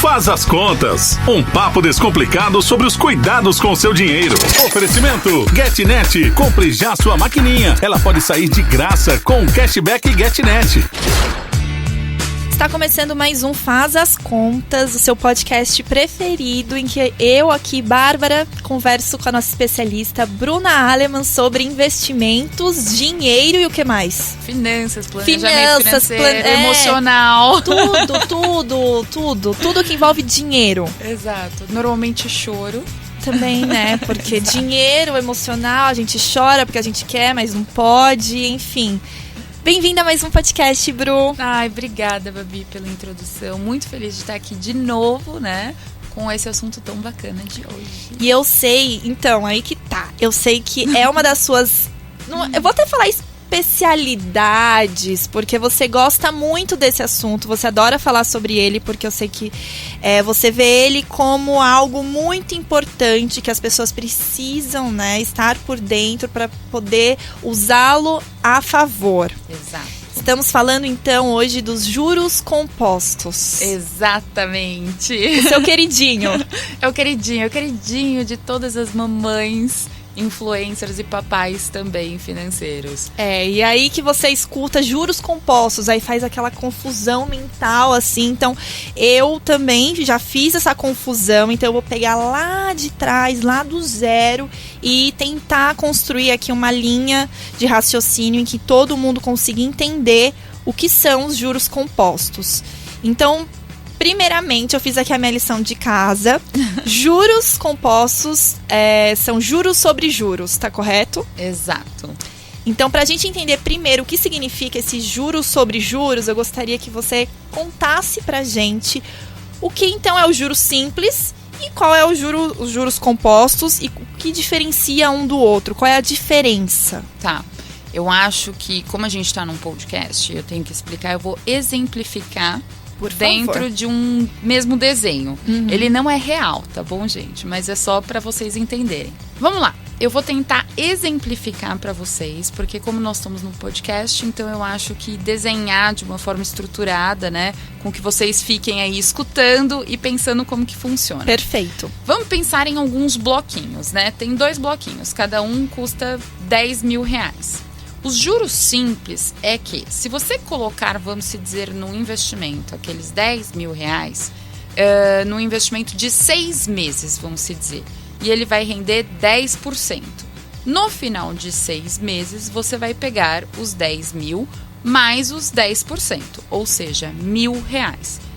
Faz as Contas, um papo descomplicado sobre os cuidados com o seu dinheiro. Oferecimento GetNet, compre já sua maquininha. Ela pode sair de graça com o cashback GetNet. Está começando mais um Faz as Contas, o seu podcast preferido, em que eu aqui, Bárbara, converso com a nossa especialista Bruna Alemann sobre investimentos, dinheiro e o que mais? Finanças, planejamento financeiro, emocional. Tudo que envolve dinheiro. Exato. Normalmente choro. Também, né? Porque dinheiro, emocional, a gente chora porque a gente quer, mas não pode, enfim. Bem-vinda a mais um podcast, Bru. Ai, obrigada, Babi, pela introdução. Muito feliz de estar aqui de novo, né? Com esse assunto tão bacana de hoje. E eu sei, então, aí que tá. Eu sei que é uma das suas... eu vou até falar especialidades, porque você gosta muito desse assunto, você adora falar sobre ele, porque eu sei que você vê ele como algo muito importante, que as pessoas precisam, né, estar por dentro para poder usá-lo a favor. Exato. Estamos falando, então, hoje dos juros compostos. Exatamente. O seu queridinho. É o queridinho de todas as mamães, influencers e papais também financeiros. E aí que você escuta juros compostos, aí faz aquela confusão mental, assim. Então, eu também já fiz essa confusão, então eu vou pegar lá de trás, lá do zero, e tentar construir aqui uma linha de raciocínio em que todo mundo consiga entender o que são os juros compostos. Então, primeiramente, eu fiz aqui a minha lição de casa. Juros compostos são juros sobre juros, tá correto? Exato. Então, pra gente entender primeiro o que significa esse juros sobre juros, eu gostaria que você contasse pra gente o que então é o juro simples e qual é os juros compostos e o que diferencia um do outro, qual é a diferença? Tá. Eu acho que, como a gente tá num podcast, eu tenho que explicar, eu vou exemplificar por dentro de um mesmo desenho. Uhum. Ele não é real, tá bom, gente? Mas é só para vocês entenderem. Vamos lá. Eu vou tentar exemplificar para vocês, porque como nós estamos no podcast, então eu acho que desenhar de uma forma estruturada, né, com que vocês fiquem aí escutando e pensando como que funciona. Perfeito. Vamos pensar em alguns bloquinhos, né? Tem 2 bloquinhos, cada um custa R$10.000. Os juros simples é que, se você colocar, vamos dizer, no investimento, aqueles R$10.000, no investimento de 6 meses, vamos dizer, e ele vai render 10%. No final de 6 meses, você vai pegar os 10.000 mais os 10%, ou seja, R$1.000.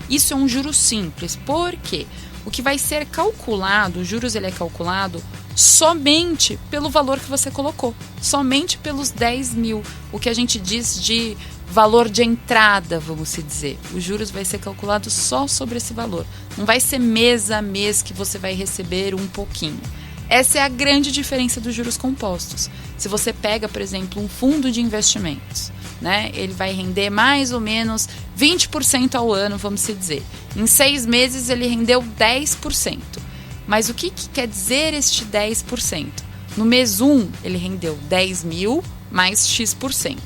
Isso é um juro simples, porque o que vai ser calculado, os juros ele é calculado somente pelo valor que você colocou, somente pelos 10.000, o que a gente diz de valor de entrada, vamos dizer. Os juros vai ser calculado só sobre esse valor, não vai ser mês a mês que você vai receber um pouquinho. Essa é a grande diferença dos juros compostos. Se você pega, por exemplo, um fundo de investimentos, né, ele vai render mais ou menos 20% ao ano, vamos dizer. Em 6 meses ele rendeu 10%. Mas o que quer dizer este 10%? No mês 1, ele rendeu 10.000 mais X%.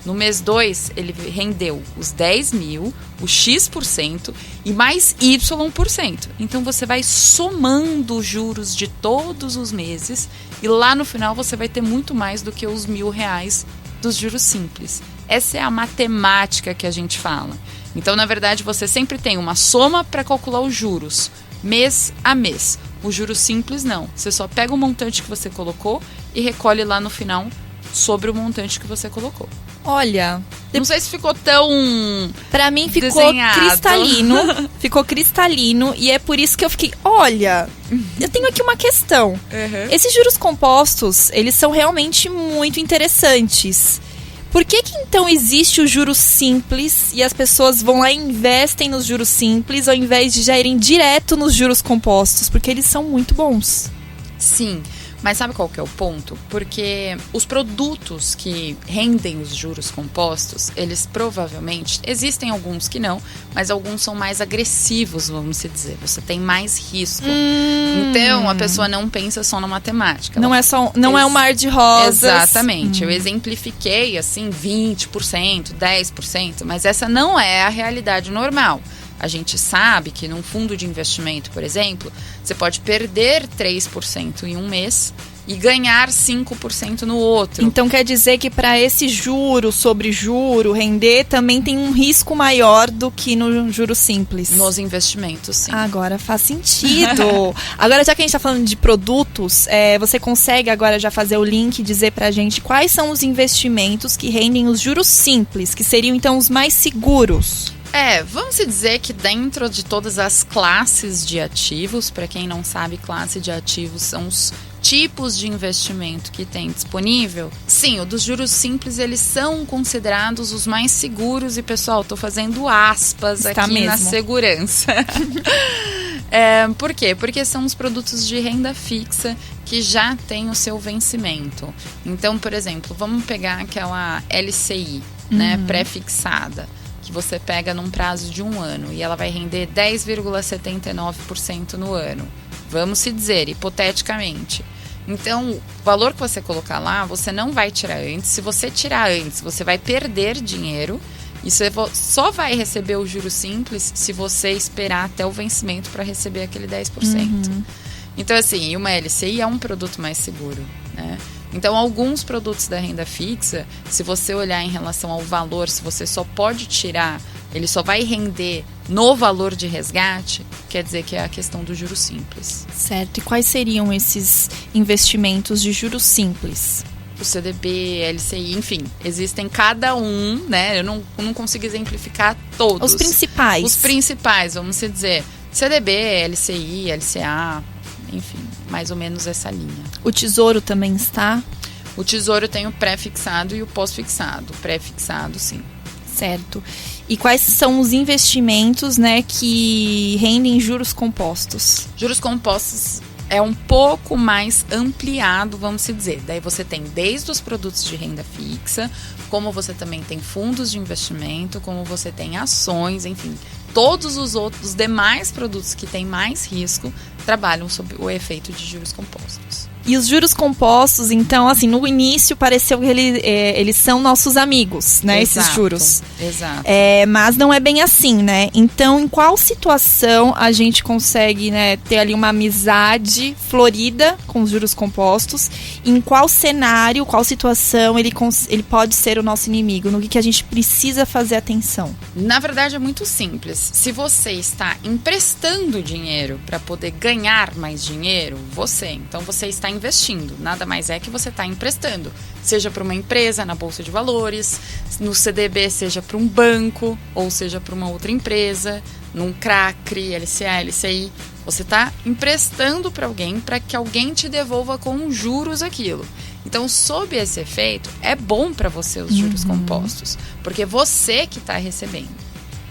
No mês 2, ele rendeu os 10.000, o X% e mais Y%. Então, você vai somando os juros de todos os meses e lá no final você vai ter muito mais do que os R$1.000 dos juros simples. Essa é a matemática que a gente fala. Então, na verdade, você sempre tem uma soma para calcular os juros, mês a mês. O juro simples não. Você só pega o montante que você colocou e recolhe lá no final sobre o montante que você colocou. Olha, não sei se ficou tão... Pra mim ficou desenhado. Cristalino. Ficou cristalino. E é por isso que eu fiquei... Olha, eu tenho aqui uma questão. Uhum. Esses juros compostos, eles são realmente muito interessantes. Por que então existe o juro simples e as pessoas vão lá e investem nos juros simples ao invés de já irem direto nos juros compostos? Porque eles são muito bons. Sim, mas sabe qual que é o ponto? Porque os produtos que rendem os juros compostos, eles provavelmente, existem alguns que não, mas alguns são mais agressivos, vamos dizer. Você tem mais risco. Então, a pessoa não pensa só na matemática. Não é um mar de rosas. Exatamente. Eu exemplifiquei, assim, 20%, 10%, mas essa não é a realidade normal. A gente sabe que num fundo de investimento, por exemplo, você pode perder 3% em um mês e ganhar 5% no outro. Então quer dizer que para esse juro sobre juro render também tem um risco maior do que no juro simples. Nos investimentos, sim. Agora faz sentido. Agora, já que a gente está falando de produtos, você consegue agora já fazer o link e dizer pra gente quais são os investimentos que rendem os juros simples, que seriam então os mais seguros? Vamos dizer que dentro de todas as classes de ativos, para quem não sabe, classe de ativos são os tipos de investimento que tem disponível. Sim, o dos juros simples, eles são considerados os mais seguros. E, pessoal, estou fazendo aspas aqui mesmo na segurança. Por quê? Porque são os produtos de renda fixa que já têm o seu vencimento. Então, por exemplo, vamos pegar aquela LCI, né, pré-fixada, que você pega num prazo de 1 ano e ela vai render 10,79% no ano. Vamos se dizer, hipoteticamente. Então, o valor que você colocar lá, você não vai tirar antes. Se você tirar antes, você vai perder dinheiro. E você só vai receber o juro simples se você esperar até o vencimento para receber aquele 10%. Então, assim, uma LCI é um produto mais seguro, né? Então, alguns produtos da renda fixa, se você olhar em relação ao valor, se você só pode tirar, ele só vai render no valor de resgate, quer dizer que é a questão do juro simples. Certo. E quais seriam esses investimentos de juros simples? O CDB, LCI, enfim, existem cada um, né? Eu não consigo exemplificar todos. Os principais. Os principais, vamos dizer. CDB, LCI, LCA, enfim, mais ou menos essa linha. O Tesouro também está? O Tesouro tem o pré-fixado e o pós-fixado. O pré-fixado, sim. Certo. E quais são os investimentos, né, que rendem juros compostos? Juros compostos é um pouco mais ampliado, vamos dizer. Daí você tem desde os produtos de renda fixa, como você também tem fundos de investimento, como você tem ações, enfim. Todos os demais produtos que têm mais risco trabalham sob o efeito de juros compostos. E os juros compostos, então, assim, no início pareceu que eles são nossos amigos, né? Exato, esses juros. Exato. Mas não é bem assim, né? Então, em qual situação a gente consegue, né, ter ali uma amizade florida com os juros compostos? Em qual cenário, qual situação ele pode ser o nosso inimigo? No que a gente precisa fazer atenção? Na verdade, é muito simples. Se você está emprestando dinheiro para poder ganhar mais dinheiro, então você está investindo, nada mais é que você está emprestando, seja para uma empresa na Bolsa de Valores, no CDB, seja para um banco, ou seja para uma outra empresa, num CRA-CRI, LCA, LCI, você está emprestando para alguém para que alguém te devolva com juros aquilo. Então, sob esse efeito, é bom para você os juros compostos, porque você que está recebendo.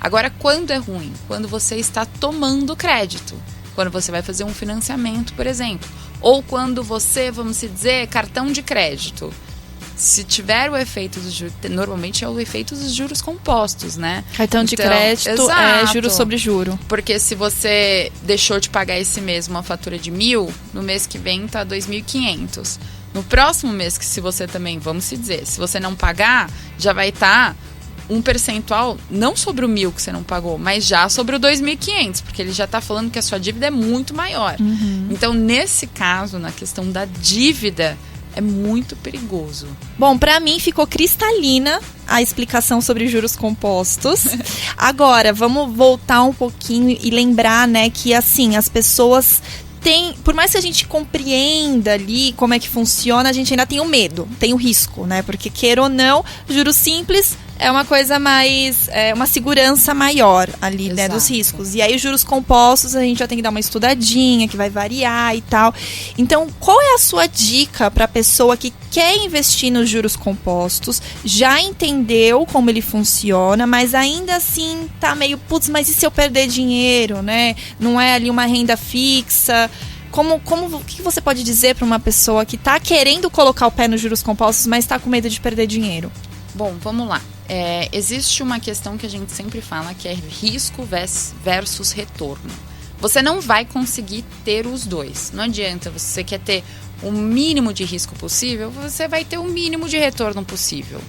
Agora, quando é ruim? Quando você está tomando crédito. Quando você vai fazer um financiamento, por exemplo. Ou quando você, vamos dizer, cartão de crédito. Se tiver o efeito dos juros, normalmente é o efeito dos juros compostos, né? Cartão de crédito é juro sobre juro. Porque se você deixou de pagar esse mês uma fatura de 1.000, no mês que vem tá 2.500. No próximo mês, que se você também, vamos dizer, se você não pagar, já vai estar um percentual, não sobre o 1.000 que você não pagou, mas já sobre o 2.500, porque ele já está falando que a sua dívida é muito maior. Então, nesse caso, na questão da dívida, é muito perigoso. Bom, para mim ficou cristalina a explicação sobre juros compostos. Agora, vamos voltar um pouquinho e lembrar, né, que assim, as pessoas por mais que a gente compreenda ali como é que funciona, a gente ainda tem o medo, tem o risco, né? Porque, queira ou não, juros simples é uma coisa mais, uma segurança maior ali, né, dos riscos. E aí, os juros compostos, a gente já tem que dar uma estudadinha, que vai variar e tal. Então, qual é a sua dica para a pessoa que quer investir nos juros compostos, já entendeu como ele funciona, mas ainda assim tá meio, putz, mas e se eu perder dinheiro, né? Não é ali uma renda fixa. O que você pode dizer para uma pessoa que está querendo colocar o pé nos juros compostos, mas está com medo de perder dinheiro? Bom, vamos lá. Existe uma questão que a gente sempre fala, que é risco versus retorno. Você não vai conseguir ter os dois. Não adianta, você quer ter o mínimo de risco possível, você vai ter o mínimo de retorno possível.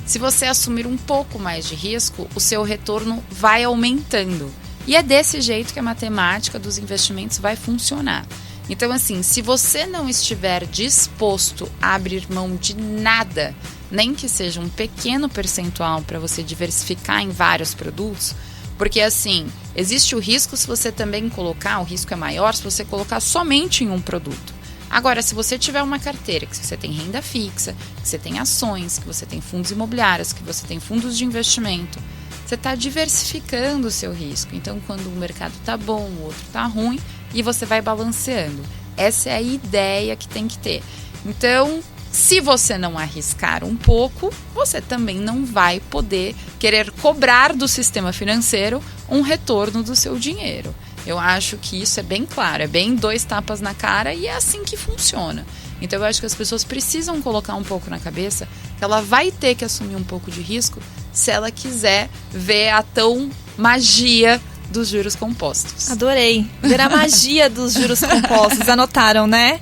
Se você assumir um pouco mais de risco, o seu retorno vai aumentando. E é desse jeito que a matemática dos investimentos vai funcionar. Então, assim, se você não estiver disposto a abrir mão de nada, nem que seja um pequeno percentual para você diversificar em vários produtos, porque, assim, existe o risco se você também colocar, o risco é maior se você colocar somente em um produto. Agora, se você tiver uma carteira, que você tem renda fixa, que você tem ações, que você tem fundos imobiliários, que você tem fundos de investimento, você está diversificando o seu risco. Então, quando o mercado está bom, o outro está ruim, e você vai balanceando. Essa é a ideia que tem que ter. Então, se você não arriscar um pouco, você também não vai poder querer cobrar do sistema financeiro um retorno do seu dinheiro. Eu acho que isso é bem claro, é bem 2 tapas na cara e é assim que funciona. Então eu acho que as pessoas precisam colocar um pouco na cabeça que ela vai ter que assumir um pouco de risco se ela quiser ver a tão magia dos juros compostos. Adorei. Ver a magia dos juros compostos. Anotaram, né?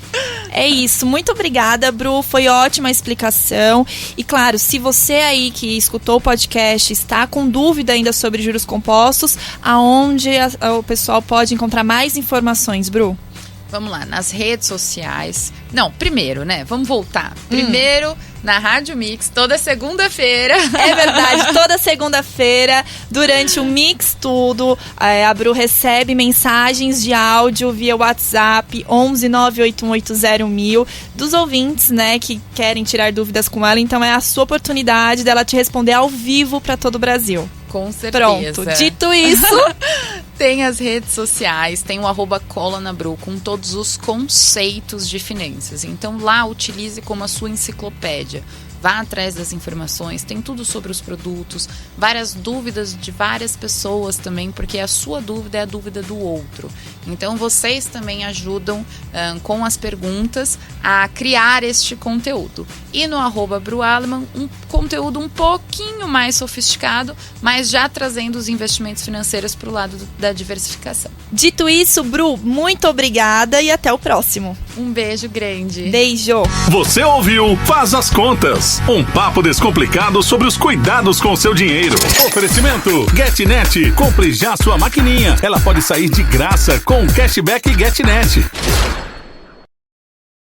É isso. Muito obrigada, Bru. Foi ótima a explicação. E claro, se você aí que escutou o podcast está com dúvida ainda sobre juros compostos, aonde o pessoal pode encontrar mais informações, Bru? Vamos lá, nas redes sociais. Não, primeiro, né? Vamos voltar. Primeiro, na Rádio Mix, toda segunda-feira. É verdade, toda segunda-feira, durante o Mix Tudo, a Bru recebe mensagens de áudio via WhatsApp 11 98180 1000 dos ouvintes, né, que querem tirar dúvidas com ela. Então é a sua oportunidade dela te responder ao vivo para todo o Brasil. Com certeza. Pronto, dito isso... Tem as redes sociais, tem o @colanabru com todos os conceitos de finanças. Então lá utilize como a sua enciclopédia. Vá atrás das informações, tem tudo sobre os produtos, várias dúvidas de várias pessoas também, porque a sua dúvida é a dúvida do outro. Então vocês também ajudam com as perguntas a criar este conteúdo. E no @brualeman, um conteúdo um pouquinho mais sofisticado, mas já trazendo os investimentos financeiros para o lado da diversificação. Dito isso, Bru, muito obrigada e até o próximo. Um beijo grande. Beijo. Você ouviu Faz as Contas, um papo descomplicado sobre os cuidados com o seu dinheiro. Oferecimento GetNet. Compre já sua maquininha. Ela pode sair de graça com o cashback GetNet.